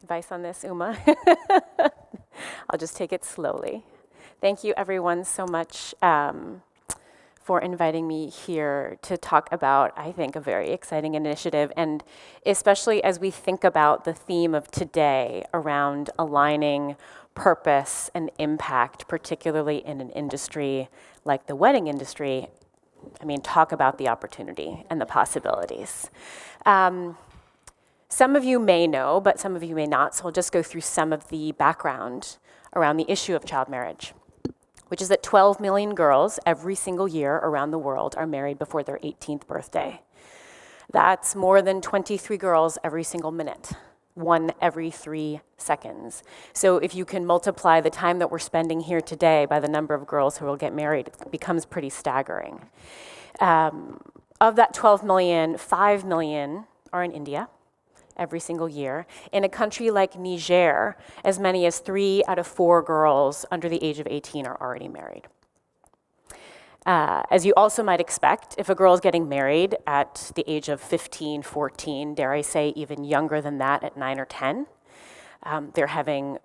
advice on this, Uma? I'll just take it slowly. Thank you, everyone, so much for inviting me here to talk about, I think, a very exciting initiative, and especially as we think about the theme of today around aligning purpose and impact, particularly in an industry like the wedding industry. I mean, talk about the opportunity and the possibilities. Some of you may know, but some of you may not, so I'll just go through some of the background around the issue of child marriage, which is that 12 million girls every single year around the world are married before their 18th birthday. That's more than 23 girls every single minute, 1 every 3 seconds. So if you can multiply the time that we're spending here today by the number of girls who will get married, it becomes pretty staggering. Of that 12 million, 5 million are in India every single year. In a country like Niger, as many as 3 out of 4 girls under the age of 18 are already married. As you also might expect, if a girl is getting married at the age of 15, 14, dare I say even younger than that at 9 or 10, they're having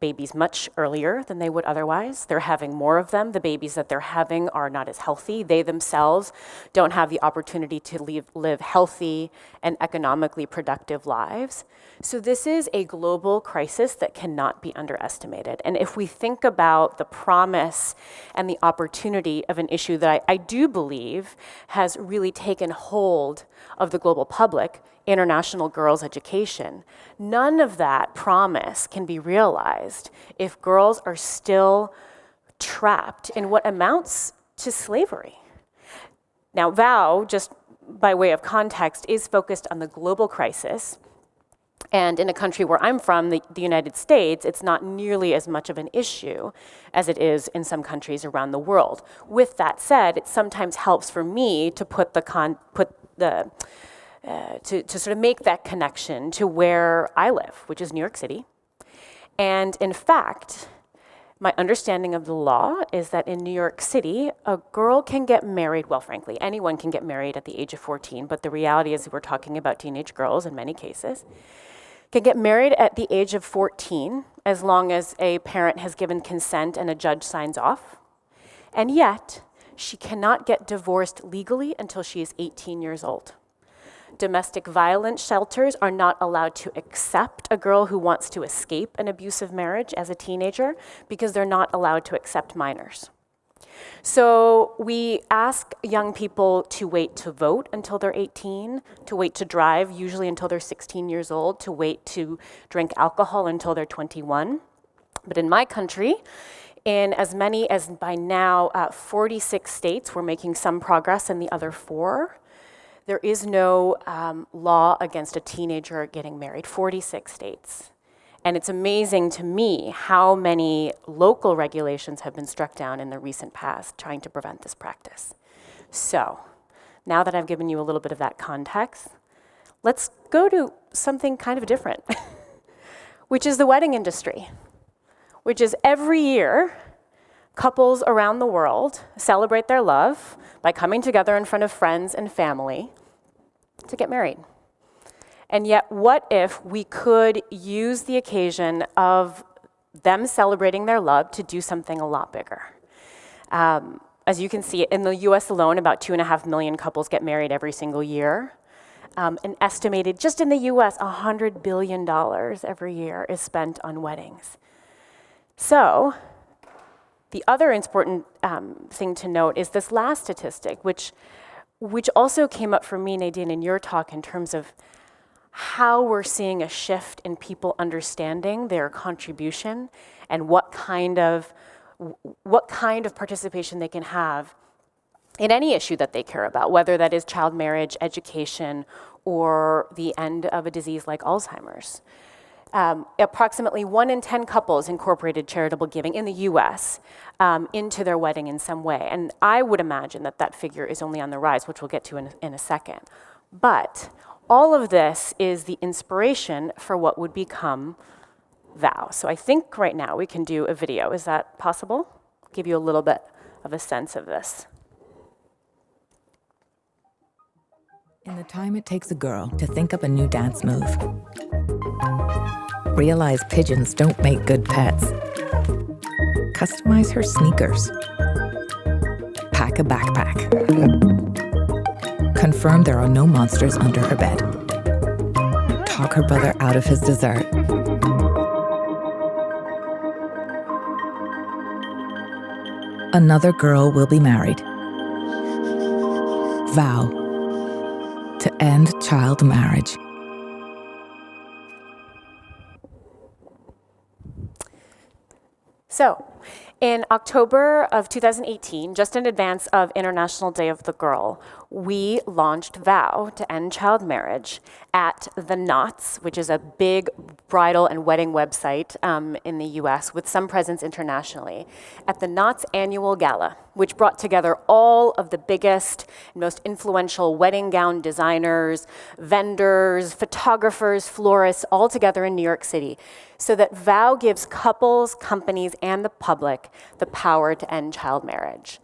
babies much earlier than they would otherwise. They're having more of them. The babies that they're having are not as healthy. They themselves don't have the opportunity to live healthy and economically productive lives. So this is a global crisis that cannot be underestimated. And if we think about the promise and the opportunity of an issue that I do believe has really taken hold of the global public, international girls' education, none of that promise can be realized if girls are still trapped in what amounts to slavery. Now, VOW, just by way of context, is focused on the global crisis. And in a country where I'm from, the United States, it's not nearly as much of an issue as it is in some countries around the world. With that said, it sometimes helps for me to to sort of make that connection to where I live, which is New York City. And in fact, my understanding of the law is that in New York City, a girl can get married, well, frankly, anyone can get married at the age of 14, but the reality is we're talking about teenage girls in many cases, can get married at the age of 14 as long as a parent has given consent and a judge signs off. And yet, she cannot get divorced legally until she is 18 years old. Domestic violence shelters are not allowed to accept a girl who wants to escape an abusive marriage as a teenager because they're not allowed to accept minors. So we ask young people to wait to vote until they're 18, to wait to drive, usually until they're 16 years old, to wait to drink alcohol until they're 21. But in my country, in as many as by now 46 states, we're making some progress in the other 4. There is no law against a teenager getting married, 46 states. And it's amazing to me how many local regulations have been struck down in the recent past trying to prevent this practice. So, now that I've given you a little bit of that context, let's go to something kind of different, which is the wedding industry, which is every year, couples around the world celebrate their love by coming together in front of friends and family to get married. And yet, what if we could use the occasion of them celebrating their love to do something a lot bigger? As you can see, in the US alone, about 2.5 million couples get married every single year. An estimated, just in the US, $100 billion every year is spent on weddings. So, the other important thing to note is this last statistic, which also came up for me, Nadine, in your talk in terms of how we're seeing a shift in people understanding their contribution and what kind of participation they can have in any issue that they care about, whether that is child marriage, education, or the end of a disease like Alzheimer's. Approximately 1 in 10 couples incorporated charitable giving in the US into their wedding in some way. And I would imagine that figure is only on the rise, which we'll get to in a second. But all of this is the inspiration for what would become VOW. So I think right now we can do a video. Is that possible? Give you a little bit of a sense of this. In the time it takes a girl to think up a new dance move, Realize pigeons don't make good pets. Customize her sneakers. Pack a backpack. Confirm there are no monsters under her bed. Talk her brother out of his dessert. Another girl will be married. Vow to end child marriage. So, in October of 2018, just in advance of International Day of the Girl, we launched VOW to end child marriage at The Knots, which is a big bridal and wedding website in the US with some presence internationally, at The Knots annual gala, which brought together all of the biggest and most influential wedding gown designers, vendors, photographers, florists, all together in New York City, so that VOW gives couples, companies, and the public the power to end child marriage.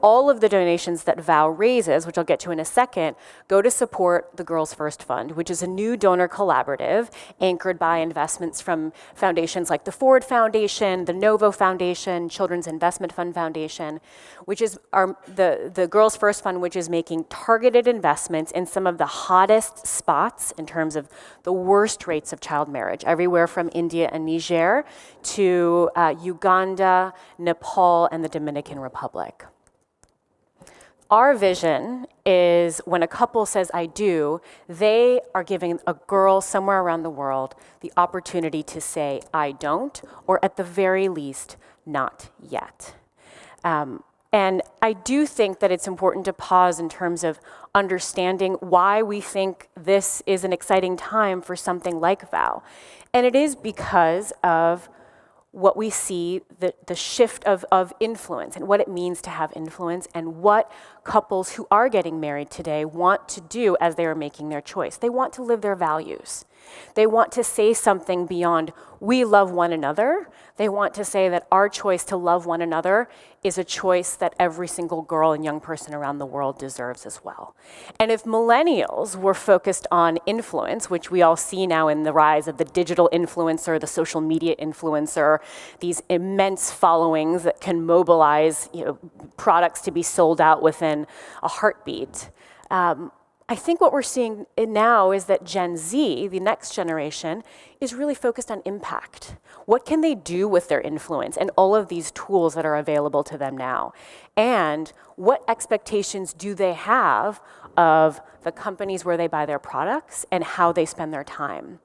All of the donations that VOW raises, which I'll get to in a second, go to support the Girls First Fund, which is a new donor collaborative anchored by investments from foundations like the Ford Foundation, the Novo Foundation, Children's Investment Fund Foundation, which is the Girls First Fund, which is making targeted investments in some of the hottest spots in terms of the worst rates of child marriage, everywhere from India and Niger to Uganda, Nepal, and the Dominican Republic. Our vision is when a couple says, I do, they are giving a girl somewhere around the world the opportunity to say, I don't, or at the very least, not yet. And I do think that it's important to pause in terms of understanding why we think this is an exciting time for something like VOW. And it is because of what we see, the shift of influence and what it means to have influence and what couples who are getting married today want to do as they are making their choice. They want to live their values. They want to say something beyond, we love one another. They want to say that our choice to love one another is a choice that every single girl and young person around the world deserves as well. And if millennials were focused on influence, which we all see now in the rise of the digital influencer, the social media influencer, these immense followings that can mobilize, products to be sold out within a heartbeat, I think what we're seeing now is that Gen Z, the next generation, is really focused on impact. What can they do with their influence and all of these tools that are available to them now? And what expectations do they have of the companies where they buy their products and how they spend their time?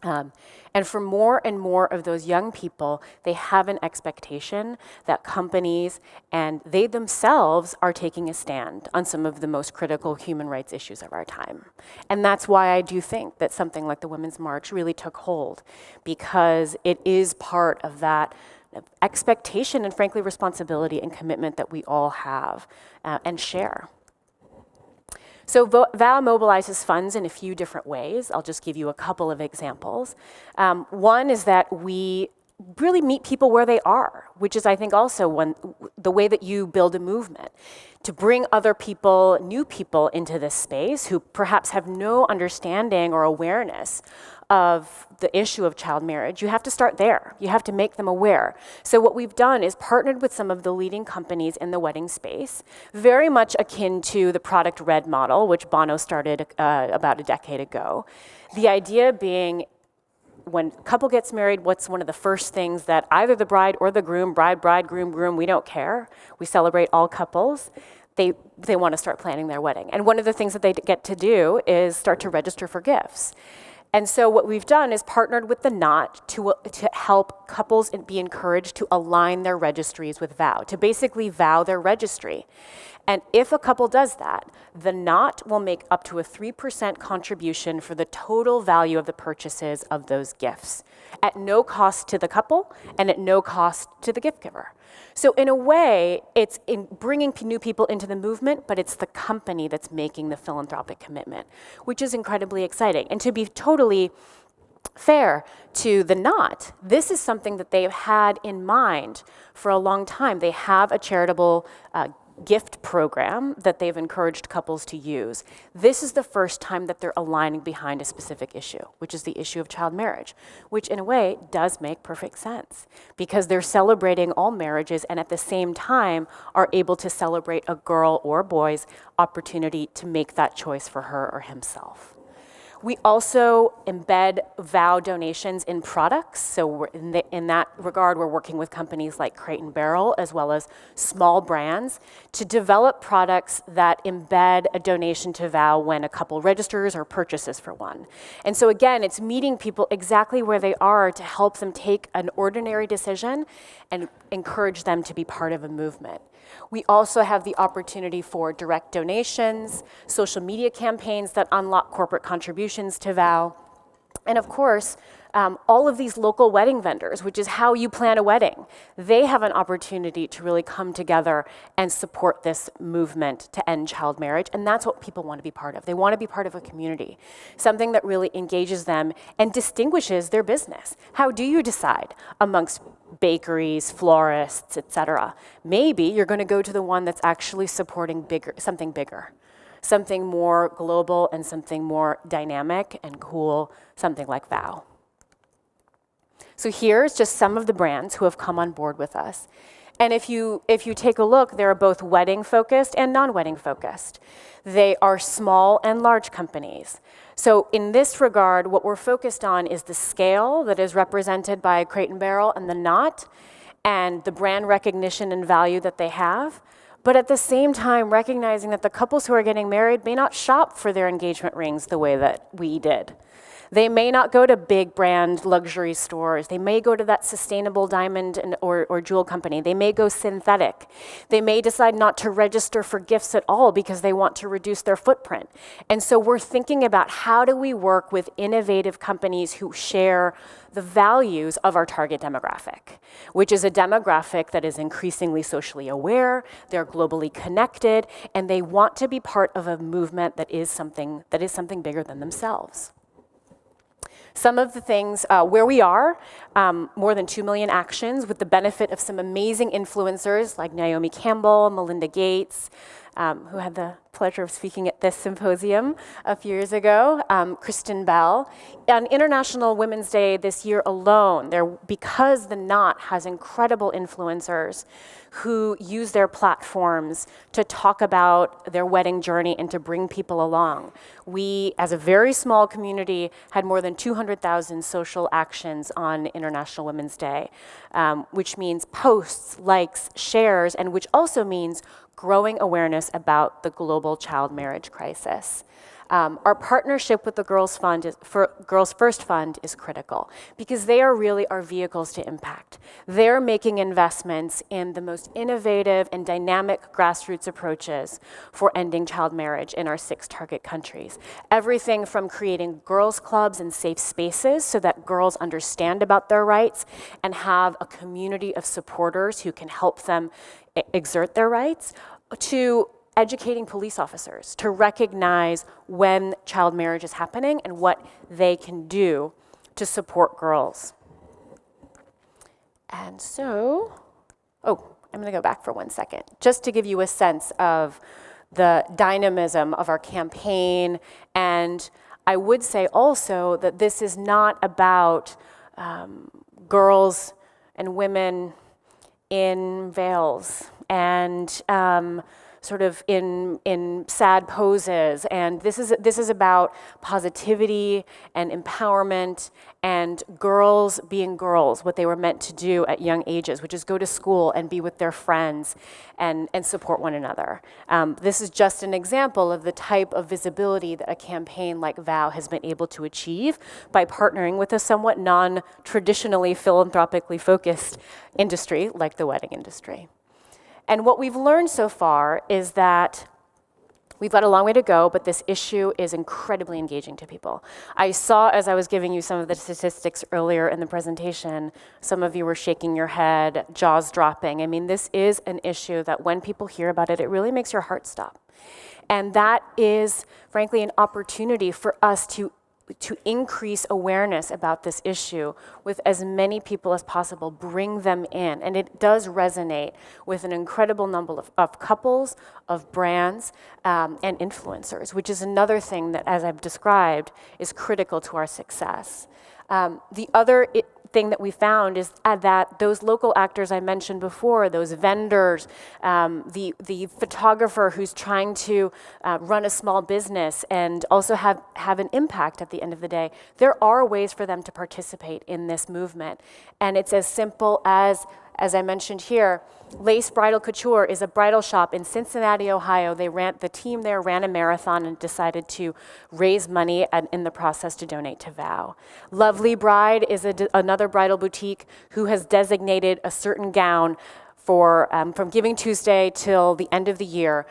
And for more and more of those young people, they have an expectation that companies and they themselves are taking a stand on some of the most critical human rights issues of our time. And that's why I do think that something like the Women's March really took hold, because it is part of that expectation and frankly responsibility and commitment that we all have and share. So VOW mobilizes funds in a few different ways. I'll just give you a couple of examples. One is that we really meet people where they are, which is, I think, also the way that you build a movement. To bring other people, new people into this space who perhaps have no understanding or awareness of the issue of child marriage, you have to start there. You have to make them aware. So what we've done is partnered with some of the leading companies in the wedding space, very much akin to the Product Red model, which Bono started about a decade ago. The idea being, when a couple gets married, what's one of the first things that either the bride or the groom, bride, groom, we don't care. We celebrate all couples. They want to start planning their wedding. And one of the things that they get to do is start to register for gifts. And so what we've done is partnered with the Knot to help couples be encouraged to align their registries with VOW, to basically vow their registry. And if a couple does that, the Knot will make up to a 3% contribution for the total value of the purchases of those gifts, at no cost to the couple and at no cost to the gift giver. So in a way, it's in bringing new people into the movement, but it's the company that's making the philanthropic commitment, which is incredibly exciting. And to be totally fair to the Knot, this is something that they've had in mind for a long time. They have a charitable gift program that they've encouraged couples to use, this is the first time that they're aligning behind a specific issue, which is the issue of child marriage, which in a way does make perfect sense because they're celebrating all marriages and at the same time are able to celebrate a girl or boy's opportunity to make that choice for her or himself. We also embed vow donations in products. So in that regard, we're working with companies like Crate & Barrel, as well as small brands, to develop products that embed a donation to vow when a couple registers or purchases for one. And so again, it's meeting people exactly where they are to help them take an ordinary decision and encourage them to be part of a movement. We also have the opportunity for direct donations, social media campaigns that unlock corporate contributions to vow, and of course, all of these local wedding vendors, which is how you plan a wedding, they have an opportunity to really come together and support this movement to end child marriage, and that's what people want to be part of. They want to be part of a community, something that really engages them and distinguishes their business. How do you decide amongst bakeries, florists, etc.? Maybe you're going to go to the one that's actually supporting something bigger, something more global and something more dynamic and cool, something like vow. So here's just some of the brands who have come on board with us. And if you take a look, they're both wedding focused and non-wedding focused. They are small and large companies. So in this regard, what we're focused on is the scale that is represented by Crate & Barrel and the Knot, and the brand recognition and value that they have. But at the same time, recognizing that the couples who are getting married may not shop for their engagement rings the way that we did. They may not go to big brand luxury stores. They may go to that sustainable diamond or jewel company. They may go synthetic. They may decide not to register for gifts at all because they want to reduce their footprint. And so we're thinking about how do we work with innovative companies who share the values of our target demographic, which is a demographic that is increasingly socially aware, they're globally connected, and they want to be part of a movement that is something bigger than themselves. Some of the things where we are, more than 2 million actions with the benefit of some amazing influencers like Naomi Campbell, Melinda Gates, who had the pleasure of speaking at this symposium a few years ago, Kristen Bell. On International Women's Day this year alone, because the Knot has incredible influencers who use their platforms to talk about their wedding journey and to bring people along. We, as a very small community, had more than 200,000 social actions on International Women's Day, which means posts, likes, shares, and which also means growing awareness about the global child marriage crisis. Our partnership with the Girls First Fund is critical because they are really our vehicles to impact. They're making investments in the most innovative and dynamic grassroots approaches for ending child marriage in our 6 target countries. Everything from creating girls' clubs and safe spaces so that girls understand about their rights and have a community of supporters who can help them exert their rights, to educating police officers to recognize when child marriage is happening and what they can do to support girls. And so, I'm going to go back for 1 second, just to give you a sense of the dynamism of our campaign. And I would say also that this is not about girls and women in veils and sort of in sad poses, and this is about positivity and empowerment and girls being girls, what they were meant to do at young ages, which is go to school and be with their friends and support one another. This is just an example of the type of visibility that a campaign like VOW has been able to achieve by partnering with a somewhat non-traditionally philanthropically focused industry like the wedding industry. And what we've learned so far is that we've got a long way to go, but this issue is incredibly engaging to people. I saw, as I was giving you some of the statistics earlier in the presentation, some of you were shaking your head, jaws dropping. I mean, this is an issue that when people hear about it, it really makes your heart stop. And that is, frankly, an opportunity for us to increase awareness about this issue with as many people as possible, bring them in. And it does resonate with an incredible number of couples, of brands, and influencers, which is another thing that, as I've described, is critical to our success. The other thing that we found is that those local actors I mentioned before, those vendors, the photographer who's trying to run a small business and also have an impact at the end of the day, there are ways for them to participate in this movement. And it's as simple as I mentioned here, Lace Bridal Couture is a bridal shop in Cincinnati, Ohio. The team there ran a marathon and decided to raise money and in the process to donate to VOW. Lovely Bride is another bridal boutique who has designated a certain gown for from Giving Tuesday till the end of the year.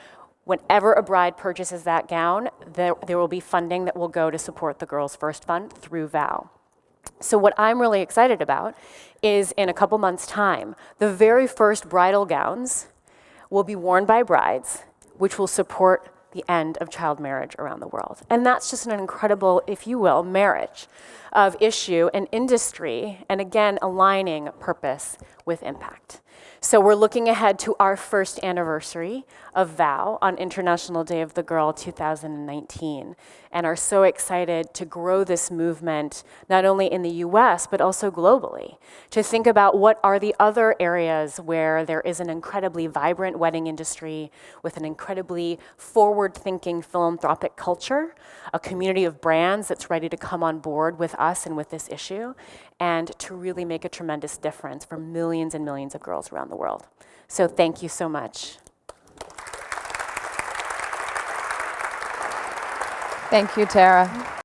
Whenever a bride purchases that gown, there will be funding that will go to support the Girls First Fund through VOW. So what I'm really excited about is in a couple months' time, the very first bridal gowns will be worn by brides, which will support the end of child marriage around the world. And that's just an incredible, if you will, marriage of issue and industry, and again, aligning purpose with impact. So we're looking ahead to our first anniversary of VOW on International Day of the Girl 2019, and are so excited to grow this movement not only in the US, but also globally, to think about what are the other areas where there is an incredibly vibrant wedding industry with an incredibly forward-thinking philanthropic culture, a community of brands that's ready to come on board with us and with this issue, and to really make a tremendous difference for millions and millions of girls around the world. So thank you so much. Thank you, Tara.